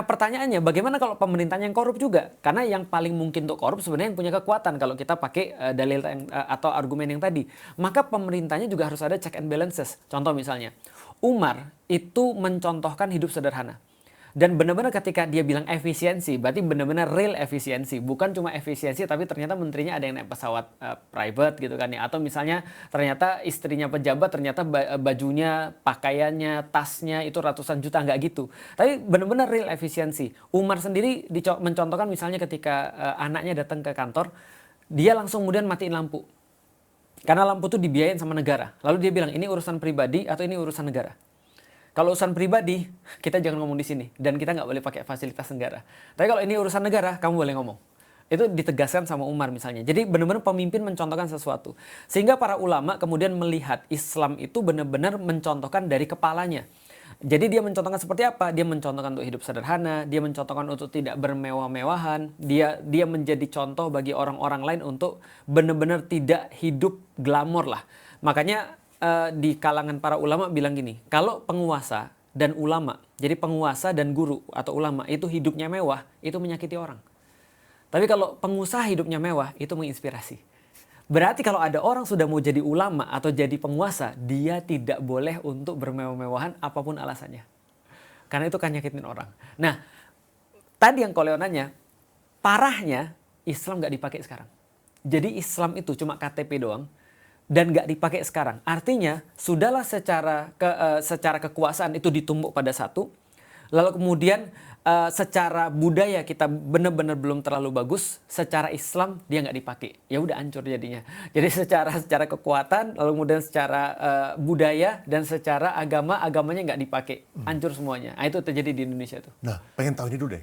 Pertanyaannya, bagaimana kalau pemerintahnya yang korup juga? Karena yang paling mungkin untuk korup sebenarnya yang punya kekuatan kalau kita pakai dalil atau argumen yang tadi. Maka pemerintahnya juga harus ada check and balances. Contoh misalnya, Umar itu mencontohkan hidup sederhana. Dan benar-benar ketika dia bilang efisiensi, berarti benar-benar real efisiensi. Bukan cuma efisiensi, tapi ternyata menterinya ada yang naik pesawat private gitu kan ya. Atau misalnya ternyata istrinya pejabat, ternyata bajunya, pakaiannya, tasnya itu ratusan juta, nggak gitu. Tapi benar-benar real efisiensi. Umar sendiri mencontohkan misalnya ketika anaknya datang ke kantor, dia langsung kemudian matiin lampu. Karena lampu itu dibiayain sama negara. Lalu dia bilang, ini urusan pribadi atau ini urusan negara. Kalau urusan pribadi, kita jangan ngomong di sini. Dan kita nggak boleh pakai fasilitas negara. Tapi kalau ini urusan negara, kamu boleh ngomong. Itu ditegaskan sama Umar misalnya. Jadi benar-benar pemimpin mencontohkan sesuatu. Sehingga para ulama kemudian melihat Islam itu benar-benar mencontohkan dari kepalanya. Jadi dia mencontohkan seperti apa? Dia mencontohkan untuk hidup sederhana, dia mencontohkan untuk tidak bermewah-mewahan, dia menjadi contoh bagi orang-orang lain untuk benar-benar tidak hidup glamor lah. Makanya di kalangan para ulama bilang gini, kalau penguasa dan ulama, jadi penguasa dan guru atau ulama itu hidupnya mewah, itu menyakiti orang. Tapi kalau pengusaha hidupnya mewah, itu menginspirasi. Berarti kalau ada orang sudah mau jadi ulama atau jadi penguasa, dia tidak boleh untuk bermewah-mewahan apapun alasannya. Karena itu kan nyakitin orang. Nah, tadi yang Koleo nanya, parahnya Islam nggak dipakai sekarang. Jadi Islam itu cuma KTP doang dan nggak dipakai sekarang. Artinya sudahlah secara kekuasaan itu ditumbuk pada satu. Lalu kemudian secara budaya kita benar-benar belum terlalu bagus. Secara Islam dia nggak dipakai. Ya udah hancur jadinya. Jadi secara kekuatan, lalu kemudian secara budaya dan secara agamanya nggak dipakai. Hancur semuanya. Nah, itu terjadi di Indonesia tuh. Nah, pengen tahu ini dulu deh.